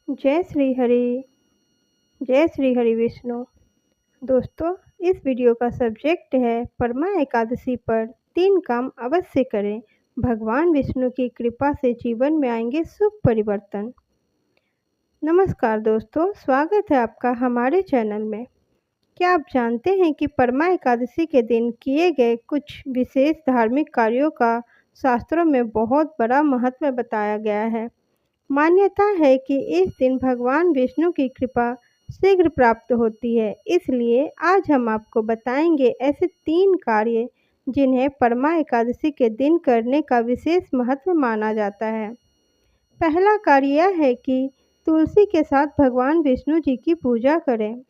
जय श्री हरि, जय श्री हरि विष्णु। दोस्तों, इस वीडियो का सब्जेक्ट है परमा एकादशी पर 3 काम अवश्य करें। भगवान विष्णु की कृपा से जीवन में आएंगे शुभ परिवर्तन। नमस्कार दोस्तों, स्वागत है आपका हमारे चैनल में। क्या आप जानते हैं कि परमा एकादशी के दिन किए गए कुछ विशेष धार्मिक कार्यों का शास्त्रों में बहुत बड़ा महत्व बताया गया है। मान्यता है कि इस दिन भगवान विष्णु की कृपा शीघ्र प्राप्त होती है, इसलिए आज हम आपको बताएंगे ऐसे 3 कार्य जिन्हें परमा एकादशी के दिन करने का विशेष महत्व माना जाता है। पहला कार्य यह है कि तुलसी के साथ भगवान विष्णु जी की पूजा करें।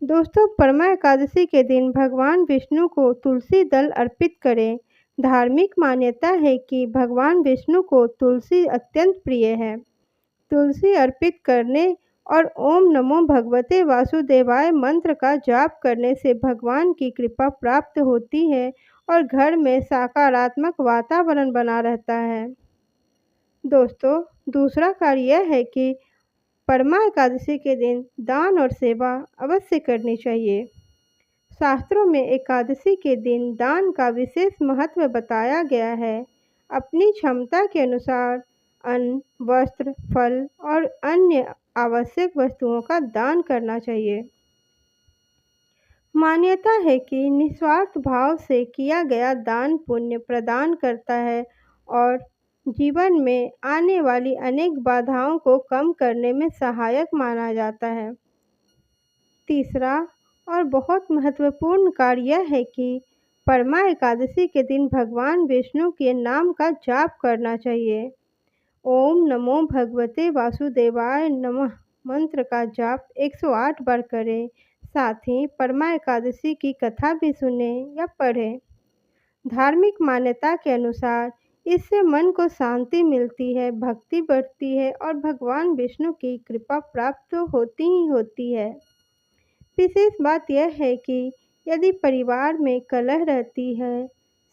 दोस्तों, परमा एकादशी के दिन भगवान विष्णु को तुलसी दल अर्पित करें। धार्मिक मान्यता है कि भगवान विष्णु को तुलसी अत्यंत प्रिय है। तुलसी अर्पित करने और ओम नमो भगवते वासुदेवाय मंत्र का जाप करने से भगवान की कृपा प्राप्त होती है और घर में सकारात्मक वातावरण बना रहता है। दोस्तों, दूसरा कार्य यह है कि परमा एकादशी के दिन दान और सेवा अवश्य करनी चाहिए। शास्त्रों में एकादशी के दिन दान का विशेष महत्व बताया गया है। अपनी क्षमता के अनुसार अन्न, वस्त्र, फल और अन्य आवश्यक वस्तुओं का दान करना चाहिए। मान्यता है कि निस्वार्थ भाव से किया गया दान पुण्य प्रदान करता है और जीवन में आने वाली अनेक बाधाओं को कम करने में सहायक माना जाता है। तीसरा और बहुत महत्वपूर्ण कार्य यह है कि परमा एकादशी के दिन भगवान विष्णु के नाम का जाप करना चाहिए। ओम नमो भगवते वासुदेवाय नमः मंत्र का जाप 108 बार करें। साथ ही परमा एकादशी की कथा भी सुने या पढ़ें। धार्मिक मान्यता के अनुसार इससे मन को शांति मिलती है, भक्ति बढ़ती है और भगवान विष्णु की कृपा प्राप्त तो होती ही होती है। विशेष बात यह है कि यदि परिवार में कलह रहती है,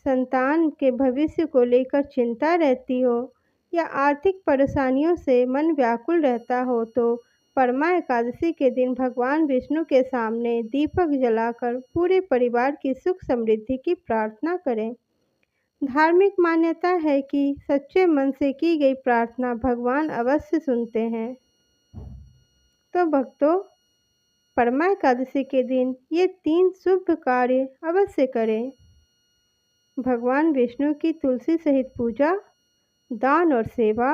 संतान के भविष्य को लेकर चिंता रहती हो या आर्थिक परेशानियों से मन व्याकुल रहता हो, तो परमा एकादशी के दिन भगवान विष्णु के सामने दीपक जलाकर पूरे परिवार की सुख समृद्धि की प्रार्थना करें। धार्मिक मान्यता है कि सच्चे मन से की गई प्रार्थना भगवान अवश्य सुनते हैं। तो भक्तों, परमा एकादशी के दिन ये 3 शुभ कार्य अवश्य करें। भगवान विष्णु की तुलसी सहित पूजा, दान और सेवा,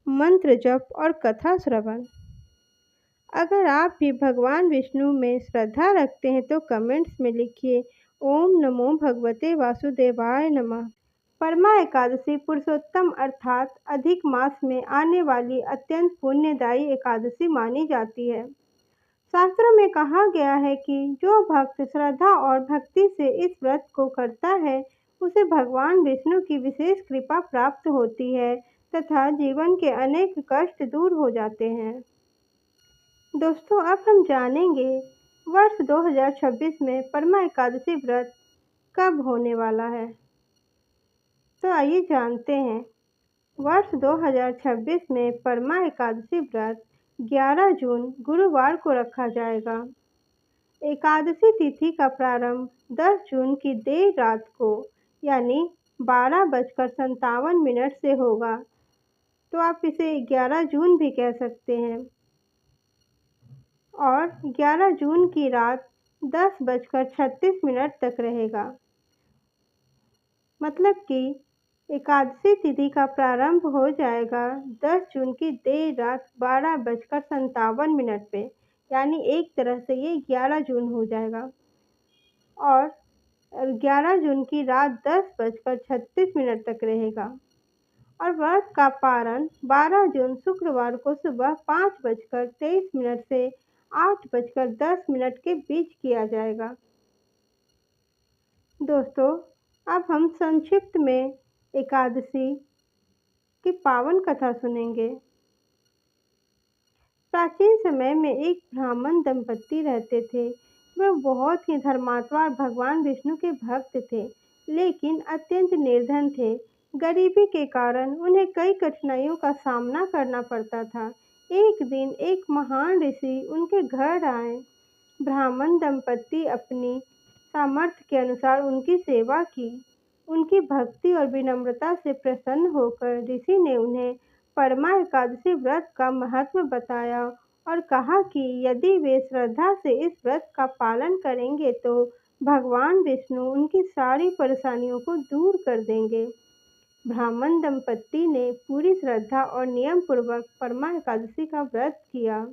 मंत्र जप और कथा श्रवण। अगर आप भी भगवान विष्णु में श्रद्धा रखते हैं तो कमेंट्स में लिखिए ओम नमो भगवते वासुदेवाय नमः। परमा एकादशी पुरुषोत्तम अर्थात अधिक मास में आने वाली अत्यंत पुण्यदायी एकादशी मानी जाती है। शास्त्रों में कहा गया है कि जो भक्त श्रद्धा और भक्ति से इस व्रत को करता है, उसे भगवान विष्णु की विशेष कृपा प्राप्त होती है तथा जीवन के अनेक कष्ट दूर हो जाते हैं। दोस्तों, अब हम जानेंगे वर्ष 2026 में परमा एकादशी व्रत कब होने वाला है। तो आइए जानते हैं। वर्ष 2026 में परमा एकादशी व्रत 11 जून गुरुवार को रखा जाएगा। एकादशी तिथि का प्रारंभ 10 जून की देर रात को यानी 12:57 से होगा, तो आप इसे 11 जून भी कह सकते हैं, और 11 जून की रात 10:36 तक रहेगा। मतलब कि एकादशी तिथि का प्रारंभ हो जाएगा 10 जून की देर रात 12:57 पे, यानी एक तरह से ये 11 जून हो जाएगा। और 11 जून की रात 10:36 तक रहेगा। और व्रत का पारण 12 जून शुक्रवार को सुबह 5:23 से 8:10 के बीच किया जाएगा। दोस्तों, अब हम संक्षिप्त में एकादशी की पावन कथा सुनेंगे। प्राचीन समय में एक ब्राह्मण दंपत्ति रहते थे। वह बहुत ही धर्मात्मा और भगवान विष्णु के भक्त थे, लेकिन अत्यंत निर्धन थे। गरीबी के कारण उन्हें कई कठिनाइयों का सामना करना पड़ता था। एक दिन एक महान ऋषि उनके घर आए। ब्राह्मण दंपति अपनी सामर्थ्य के अनुसार उनकी सेवा की। उनकी भक्ति और विनम्रता से प्रसन्न होकर ऋषि ने उन्हें परमा एकादशी व्रत का महत्व बताया और कहा कि यदि वे श्रद्धा से इस व्रत का पालन करेंगे तो भगवान विष्णु उनकी सारी परेशानियों को दूर कर देंगे। ब्राह्मण दंपति ने पूरी श्रद्धा और नियम पूर्वक परमा एकादशी का व्रत किया।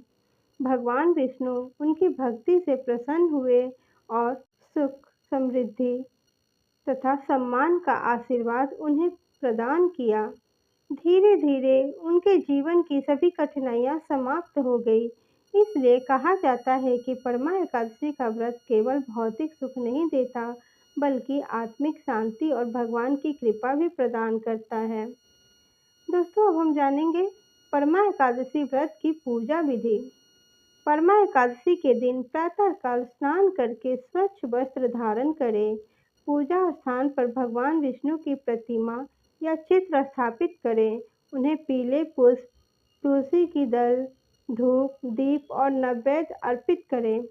भगवान विष्णु उनकी भक्ति से प्रसन्न हुए और सुख, समृद्धि तथा सम्मान का आशीर्वाद उन्हें प्रदान किया। धीरे-धीरे उनके जीवन की सभी कठिनाइयां समाप्त हो गई। इसलिए कहा जाता है कि परमा एकादशी का व्रत केवल भौतिक सुख नहीं देता, बल्कि आत्मिक शांति और भगवान की कृपा भी प्रदान करता है। दोस्तों, अब हम जानेंगे परमा एकादशी व्रत की पूजा विधि। परमा एकादशी के दिन प्रातःकाल स्नान करके स्वच्छ वस्त्र धारण करें। पूजा स्थान पर भगवान विष्णु की प्रतिमा या चित्र स्थापित करें। उन्हें पीले पुष्प, तुलसी की दल, धूप, दीप और नैवेद्य अर्पित करें।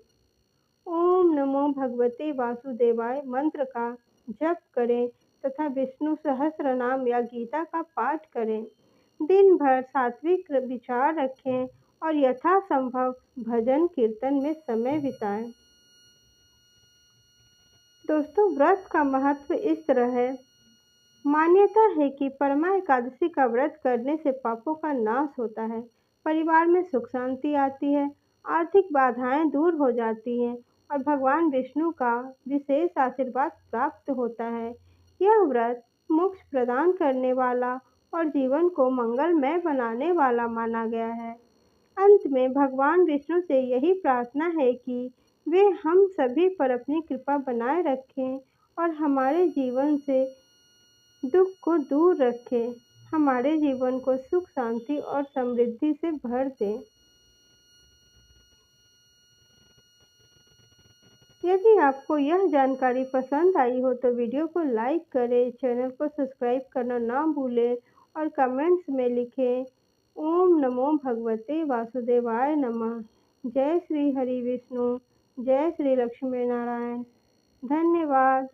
ओम नमो भगवते वासुदेवाय मंत्र का जप करें तथा विष्णु सहस्त्रनाम या गीता का पाठ करें। दिन भर सात्विक विचार रखें और यथासंभव भजन कीर्तन में समय बिताएं। दोस्तों, व्रत का महत्व इस तरह है। मान्यता है कि परमा एकादशी का व्रत करने से पापों का नाश होता है, परिवार में सुख शांति आती है, आर्थिक बाधाएं दूर हो जाती हैं और भगवान विष्णु का विशेष आशीर्वाद प्राप्त होता है। यह व्रत मोक्ष प्रदान करने वाला और जीवन को मंगलमय बनाने वाला माना गया है। अंत में भगवान विष्णु से यही प्रार्थना है कि वे हम सभी पर अपनी कृपा बनाए रखें और हमारे जीवन से दुख को दूर रखें, हमारे जीवन को सुख शांति और समृद्धि से भर दें। यदि आपको यह जानकारी पसंद आई हो तो वीडियो को लाइक करें, चैनल को सब्सक्राइब करना ना भूलें और कमेंट्स में लिखें ओम नमो भगवते वासुदेवाय नमः। जय श्री हरि विष्णु, जय श्री लक्ष्मी नारायण। धन्यवाद।